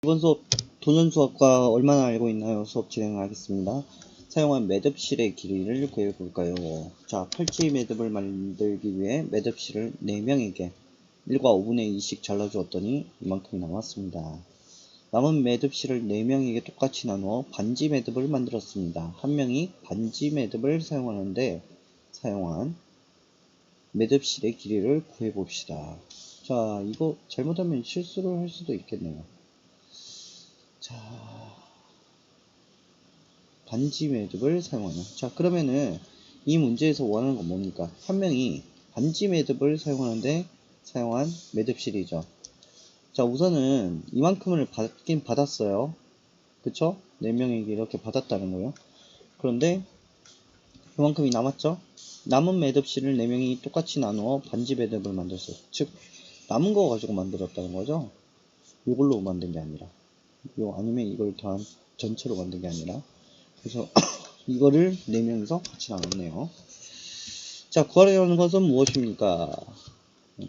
이번 수업 도전 수업과 얼마나 알고 있나요? 수업 진행하겠습니다. 사용한 매듭실의 길이를 구해볼까요? 자, 팔찌 매듭을 만들기 위해 매듭실을 4명에게 1과 5분의 2씩 잘라주었더니 이만큼이 남았습니다. 남은 매듭실을 4명에게 똑같이 나누어 반지 매듭을 만들었습니다. 한 명이 반지 매듭을 사용하는데 사용한 매듭실의 길이를 구해봅시다. 자, 이거 잘못하면 실수를 할 수도 있겠네요. 자, 반지 매듭을 사용하는. 자, 그러면은 이 문제에서 원하는 건 뭡니까? 한 명이 반지 매듭을 사용하는데 사용한 매듭실이죠. 자, 우선은 이만큼을 받긴 받았어요. 그쵸? 4명에게 이렇게 받았다는 거예요. 그런데 이만큼이 남았죠? 남은 매듭실을 4명이 똑같이 나누어 반지 매듭을 만들었어요. 즉, 남은 거 가지고 만들었다는 거죠. 이걸로 만든 게 아니라. 아니면 이걸 더한 전체로 만든 게 아니라. 그래서 이거를 4명이서 같이 나눴네요. 자, 구하려는 것은 무엇입니까?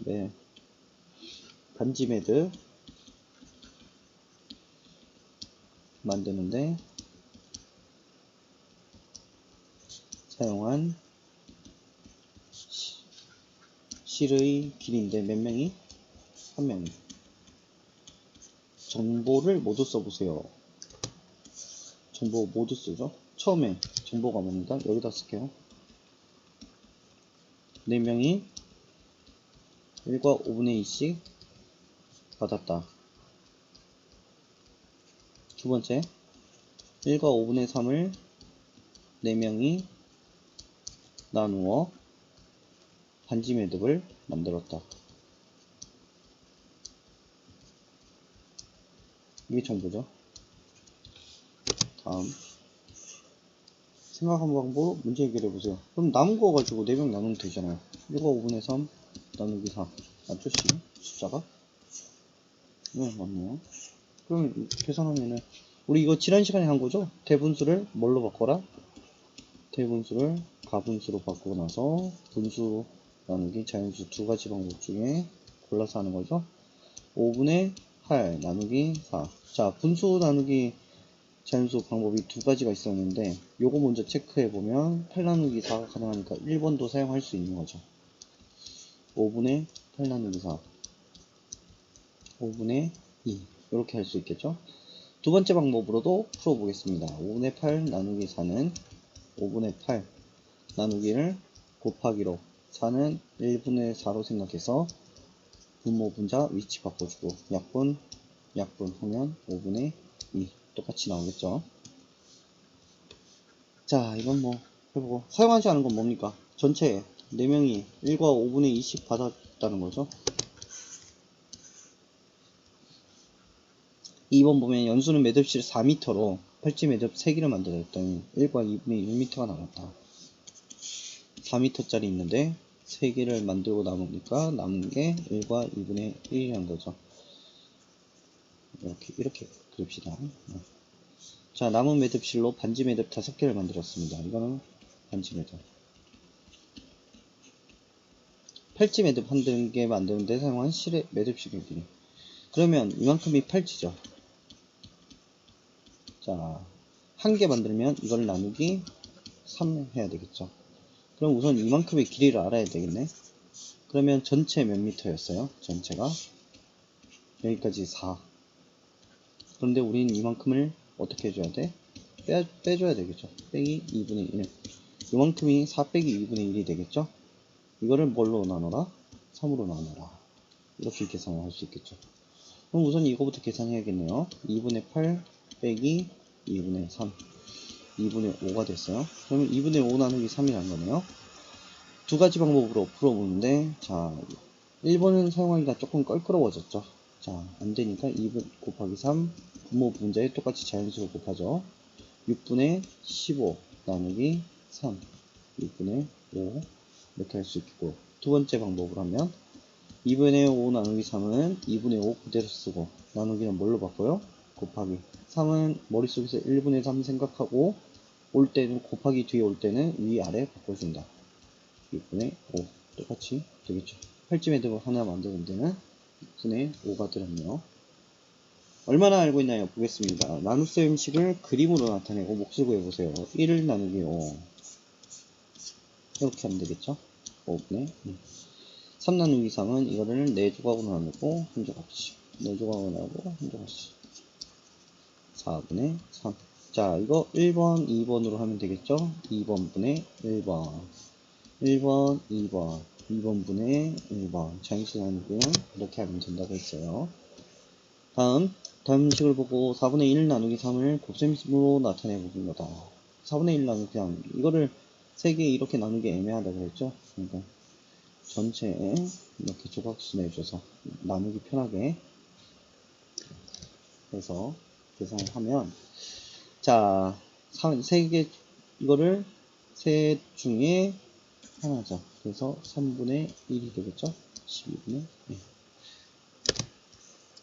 네, 반지 매듭 만드는데 사용한 실의 길이인데 몇 명이? 한 명이. 정보를 모두 써보세요. 정보 모두 쓰죠. 처음에 정보가 뭡니까? 여기다 쓸게요. 4명이 1과 5분의 2씩 받았다. 두 번째, 1과 5분의 3을 4명이 나누어 반지 매듭을 만들었다. 이게 정보죠. 다음, 생각한 방법으로 문제 해결해 보세요. 그럼 남은 거 가지고 4명 나누면 되잖아요. 1과 5분의 3 나누기 4 맞죠? 숫자가? 네, 맞네요. 그럼 계산하면은 우리 이거 지난 시간에 한 거죠? 대분수를 뭘로 바꿔라? 대분수를 가분수로 바꾸고 나서 분수 나누기 자연수 두 가지 방법 중에 골라서 하는 거죠. 5분의 8 나누기 4. 자, 분수 나누기 자연수 방법이 두 가지가 있었는데 요거 먼저 체크해 보면 8 나누기 4가 가능하니까 1번도 사용할 수 있는 거죠. 5분의 8 나누기 4 5분의 2 이렇게 할 수 있겠죠. 두 번째 방법으로도 풀어보겠습니다. 5분의 8 나누기 4는 5분의 8 나누기를 곱하기로 4는 1분의 4로 생각해서 분모 분자 위치 바꿔주고 약분 하면 5분의 2 똑같이 나오겠죠. 자, 이건 뭐 해보고 사용하지 않은 건 뭡니까? 전체 4명이 1과 5분의 2씩 받았다는 거죠. 2번 보면 연수는 매듭실 4m로 팔찌 매듭 3개를 만들어 했더니 1과 2분의 1m가 남았다. 4m짜리 있는데 3개를 만들고 남으니까 남은 게 1과 2분의 1이라는 거죠. 이렇게 그립시다. 자, 남은 매듭실로 반지 매듭 5개를 만들었습니다. 이거는 반지 매듭. 팔찌 매듭 한 개 만드는데 사용한 실의 매듭실의 길이. 그러면 이만큼이 팔찌죠. 자, 한 개 만들면 이걸 나누기 3 해야 되겠죠. 그럼 우선 이만큼의 길이를 알아야 되겠네. 그러면 전체 몇 미터였어요? 전체가 여기까지 4. 그런데 우리는 이만큼을 어떻게 해줘야 돼? 빼줘야 되겠죠. 빼기 2분의 1. 이만큼이 4 빼기 2분의 1이 되겠죠. 이거를 뭘로 나눠라? 3으로 나눠라. 이렇게 계산을 할 수 있겠죠. 그럼 우선 이거부터 계산해야겠네요. 2분의 8 빼기 2분의 3 2분의 5가 됐어요. 그러면 2분의 5 나누기 3이라는 거네요. 두 가지 방법으로 풀어보는데, 자, 1번은 사용하기가 조금 껄끄러워졌죠. 자, 안되니까 2분 곱하기 3 분모 분자에 똑같이 자연수로 곱하죠. 6분의 15 나누기 3 6분의 5 이렇게 할 수 있겠고, 두 번째 방법으로 하면 2분의 5 나누기 3은 2분의 5 그대로 쓰고 나누기는 뭘로 바꿔요? 곱하기. 3은 머릿속에서 1분의 3 생각하고 올 때는 곱하기 뒤에 올 때는 위아래 바꿔준다. 6분의 5 똑같이 되겠죠. 팔찌 매듭을 하나 만드는 데는 6분의 5가 들었네요. 얼마나 알고 있나요? 보겠습니다. 나눗셈 식을 그림으로 나타내고 몫을 구해보세요. 1을 나누기 5 이렇게 하면 되겠죠? 5분의 1. 3 나누기 3은 이거를 4조각으로 나누고 한 조각씩 4조각으로 나누고 한 조각씩 4분의 3. 자, 이거 1번, 2번으로 하면 되겠죠? 2번 분의 1번 1번, 2번 2번 분의 1번 자연수 나누기는 이렇게 하면 된다고 했어요. 다음 식을 보고 4분의 1 나누기 3을 곱셈식으로 나타내 봅니다. 4분의 1 나누기 3 이거를 3개 이렇게 나누기 애매하다고 했죠? 그러니까 전체에 이렇게 조각수 내줘서 나누기 편하게 해서 계산을 하면 자 3개 이거를 셋 중에 하나죠. 그래서 3분의 1이 되겠죠? 12분의 1.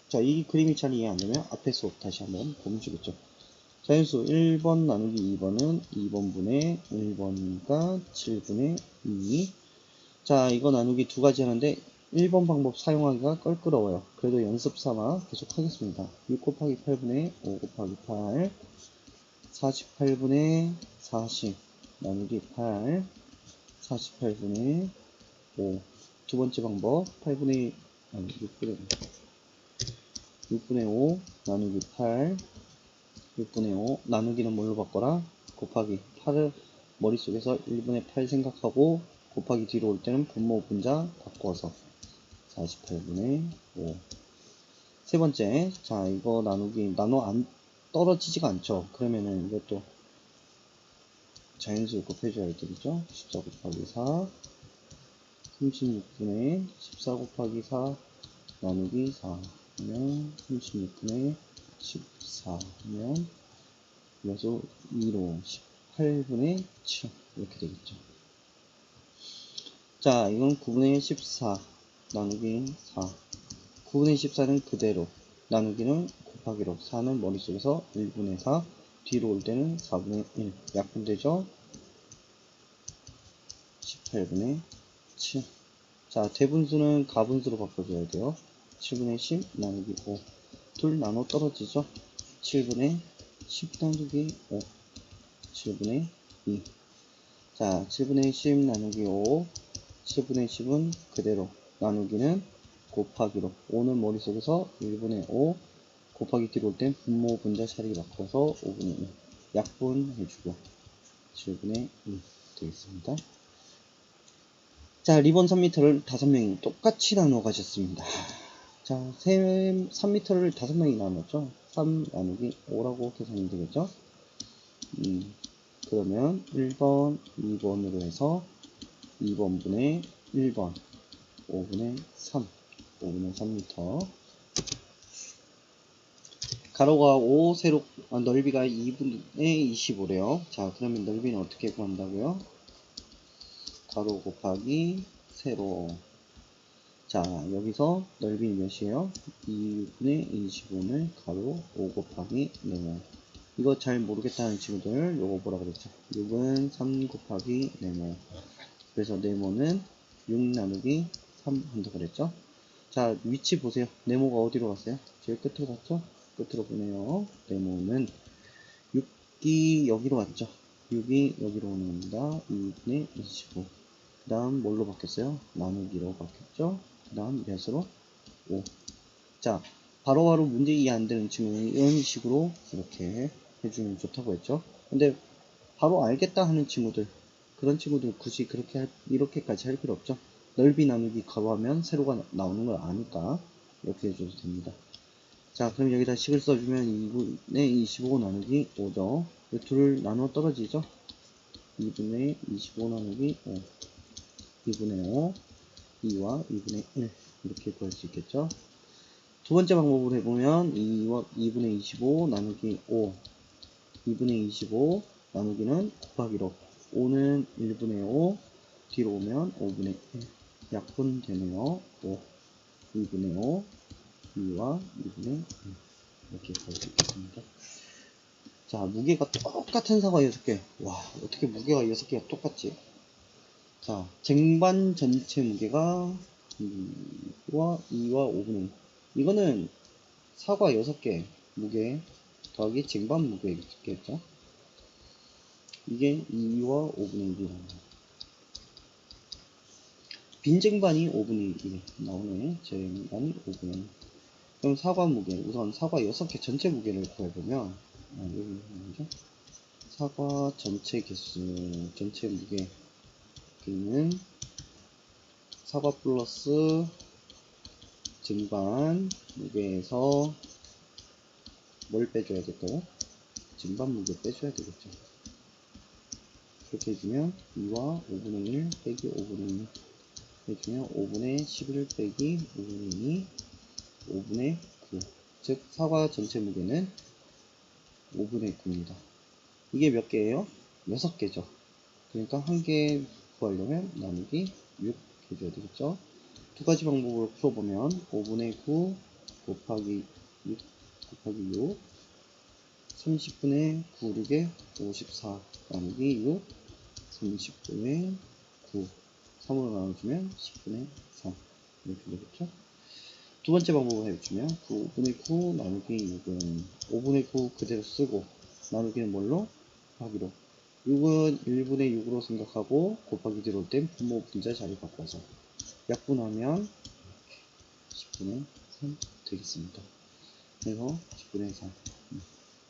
자, 이 그림이 잘 이해 안 되면 앞에 수업 다시 한번 보면 주겠죠. 자연수 1번 나누기 2번은 2번분의 1번이니까 7분의 2. 자, 이거 나누기 두 가지 하는데 1번 방법 사용하기가 껄끄러워요. 그래도 연습 삼아 계속 하겠습니다. 6 곱하기 8분의 5 곱하기 8 48분의 40 나누기 8 48분의 5 두 번째 방법 8분의 6분의 5 나누기 8 6분의 5 나누기는 뭘로 바꿔라? 곱하기 8을 머릿속에서 1분의 8 생각하고 곱하기 뒤로 올 때는 분모 분자 바꿔서 48분의 5. 세 번째, 자 이거 나누기 안 떨어지지가 않죠. 그러면은 이것도 자연수 곱해줘야 되겠죠. 14 곱하기 4 36분의 14 곱하기 4 나누기 4 하면 36분의 14 하면 그래서 2로 18분의 7 이렇게 되겠죠. 자, 이건 9분의 14 나누기 4 9분의 14는 그대로 나누기는 곱하기로 4는 머릿속에서 1분의 4 뒤로 올 때는 4분의 1 약분되죠. 18분의 7. 자, 대분수는 가분수로 바꿔줘야 돼요. 7분의 10 나누기 5 둘 나눠 떨어지죠. 7분의 10 나누기 5 7분의 2. 자, 7분의 10 나누기 5 7분의 10은 그대로 나누기는 곱하기로 5는 머릿속에서 1분의 5 곱하기 뒤로 올 땐 분모 분자 자리 바꿔서 5분의 1 약분해주고 7분의 2 되겠습니다. 자, 리본 3m를 5명이 똑같이 나누어 가셨습니다. 자, 3m를 5명이 나눴죠. 3 나누기 5라고 계산이 되겠죠. 그러면 1번, 2번으로 해서 2번분의 1번 5분의 3 5분의 3m 가로가 5 세로 넓이가 2분의 25래요. 자, 그러면 넓이는 어떻게 구한다고요? 가로 곱하기 세로. 자, 여기서 넓이 몇이에요? 2분의 25는 가로 5 곱하기 네모. 이거 잘 모르겠다는 친구들 요거 뭐라 그랬죠? 6은 3 곱하기 네모. 그래서 네모는 6 나누기 3 한다고 그랬죠? 자, 위치 보세요. 네모가 어디로 갔어요? 제일 끝으로 갔죠? 끝으로 보네요. 네모는 6이 여기로 왔죠? 6이 여기로 오는 겁니다. 2분의 25. 그 다음 뭘로 바뀌었어요? 나누기로 바뀌었죠? 그 다음 몇으로? 5. 자, 바로바로 문제 이해 안 되는 친구는 이런 식으로 이렇게 해주면 좋다고 했죠? 근데 바로 알겠다 하는 친구들, 그런 친구들 굳이 이렇게까지 할 필요 없죠? 넓이 나누기 가로하면 세로가 나오는 걸 아니까 이렇게 해줘도 됩니다. 자, 그럼 여기다 식을 써주면 2분의 25 나누기 5죠. 이 둘을 나누어 떨어지죠? 2분의 25 나누기 5 2분의 5 2와 2분의 1 이렇게 구할 수 있겠죠. 두 번째 방법으로 해보면 2분의 25 나누기 5 2분의 25 나누기는 곱하기로 5는 1분의 5 뒤로 오면 5분의 1 약분되네요. 5 2분의 5 2와 2분의 1 이렇게 구할 수 있겠습니다. 자, 무게가 똑같은 사과 6개. 와, 어떻게 무게가 6개가 똑같지? 자, 쟁반 전체 무게가 2와 5분의 1. 이거는 사과 6개 무게 더하기 쟁반 무게겠죠. 이게 2와 5분의 1이랍니다. 빈 쟁반이 5분의 1 나오네. 쟁반이 5분의 1. 그럼 사과 무게, 우선 사과 6개 전체 무게를 구해보면, 여기 뭐죠? 사과 전체 개수, 전체 무게는 사과 플러스 쟁반 무게에서 뭘 빼줘야 될까요? 쟁반 무게 빼줘야 되겠죠. 그렇게 해주면 2와 5분의 1 빼기 5분의 1 해주면 5분의 11 빼기 5분의 2 5분의 9. 즉 사과 전체 무게는 5분의 9입니다. 이게 몇 개예요? 6개죠. 그러니까 한 개 구하려면 나누기 6 해줘야 되겠죠. 두 가지 방법으로 풀어보면 5분의 9 곱하기 6 곱하기 6 30분의 9, 6에 54 나누기 6 30분의 9 3으로 나눠주면 10분의 3 이렇게 되겠죠. 두 번째 방법을 해주면 5분의 9 나누기 6은 5분의 9 그대로 쓰고 나누기는 뭘로? 곱하기로. 6은 1분의 6으로 생각하고 곱하기 들어올 땐 분모 분자 자리 바꿔서 약분하면 10분의 3 되겠습니다. 그래서 10분의 3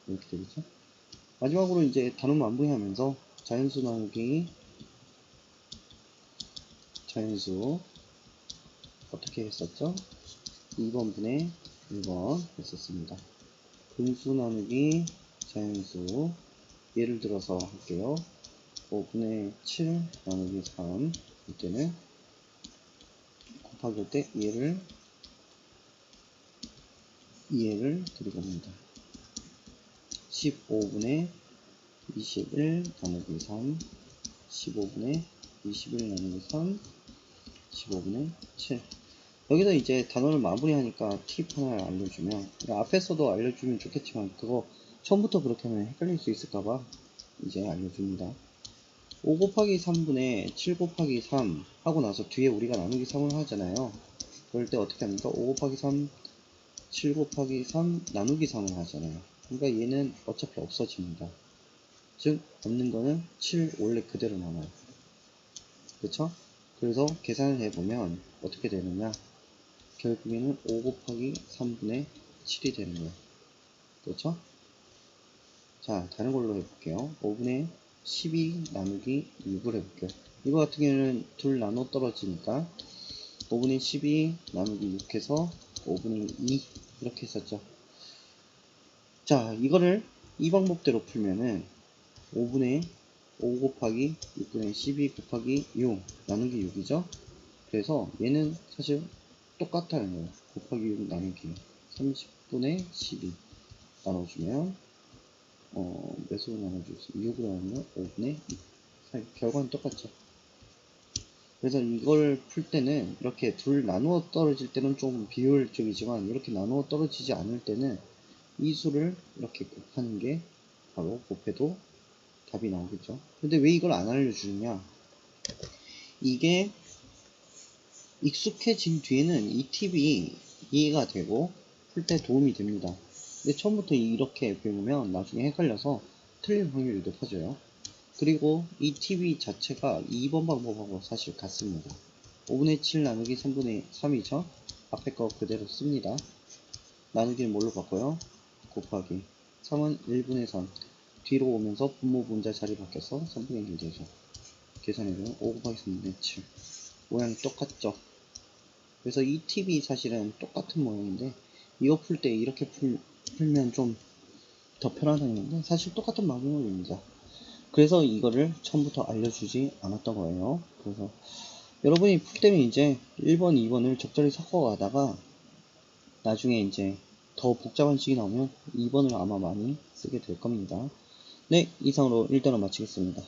이렇게 되겠죠. 마지막으로 이제 단원 마무리하면서 자연수 나누기 자연수 어떻게 했었죠? 2번 분의 1번 했었습니다. 분수 나누기 자연수 예를 들어서 할게요. 5분의 7 나누기 3 이때는 곱하기 할 때 이해를 드리고 합니다. 15분의 21 나누기 3 15분의 21 나누기 3 15분의 7 여기서 이제 단원을 마무리하니까 팁 하나 알려주면 앞에서도 알려주면 좋겠지만 그거 처음부터 그렇게 하면 헷갈릴 수 있을까봐 이제 알려줍니다. 5 곱하기 3분의 7 곱하기 3 하고 나서 뒤에 우리가 나누기 3을 하잖아요. 그럴 때 어떻게 합니까? 5 곱하기 3 7 곱하기 3 나누기 3을 하잖아요. 그러니까 얘는 어차피 없어집니다. 즉 없는 거는 7 원래 그대로 남아요. 그쵸? 그래서 계산을 해보면 어떻게 되느냐, 결국에는 5 곱하기 3분의 7이 되는 거예요. 그렇죠? 자, 다른 걸로 해볼게요. 5분의 12 나누기 6을 해볼게요. 이거 같은 경우는 둘 나눠 떨어지니까 5분의 12 나누기 6 해서 5분의 2 이렇게 했었죠. 자, 이거를 이 방법대로 풀면은 5분의 5 곱하기 6분의 12 곱하기 6 나누기 6이죠. 그래서 얘는 사실 똑같다는 거예요. 곱하기 6 나누기 30분의 12 나눠주면 몇으로 나눠줄 수 6으로 나누면 5분의 2 결과는 똑같죠. 그래서 이걸 풀 때는 이렇게 둘 나누어 떨어질 때는 좀 비효율적이지만 이렇게 나누어 떨어지지 않을 때는 이 수를 이렇게 곱하는 게 바로 곱해도 답이 나오겠죠. 근데 왜 이걸 안 알려주느냐, 이게 익숙해진 뒤에는 이 팁이 이해가 되고 풀 때 도움이 됩니다. 근데 처음부터 이렇게 배우면 나중에 헷갈려서 틀릴 확률이 높아져요. 그리고 이 팁이 자체가 2번 방법하고 사실 같습니다. 5분의 7 나누기 3분의 3이죠. 앞에 거 그대로 씁니다. 나누기는 뭘로 바꿔요? 곱하기 3은 1분의 3 뒤로 오면서 분모 분자 자리 바뀌어서 3분의 1 되죠. 계산해보면 5 곱하기 3분의 7 모양이 똑같죠. 그래서 이 팁이 사실은 똑같은 모양인데 이거 풀 때 이렇게 풀면 좀 더 편하다는데 사실 똑같은 방법입니다. 그래서 이거를 처음부터 알려주지 않았던 거예요. 그래서 여러분이 풀 때는 이제 1번, 2번을 적절히 섞어가다가 나중에 이제 더 복잡한 식이 나오면 2번을 아마 많이 쓰게 될 겁니다. 네, 이상으로 1단원 마치겠습니다.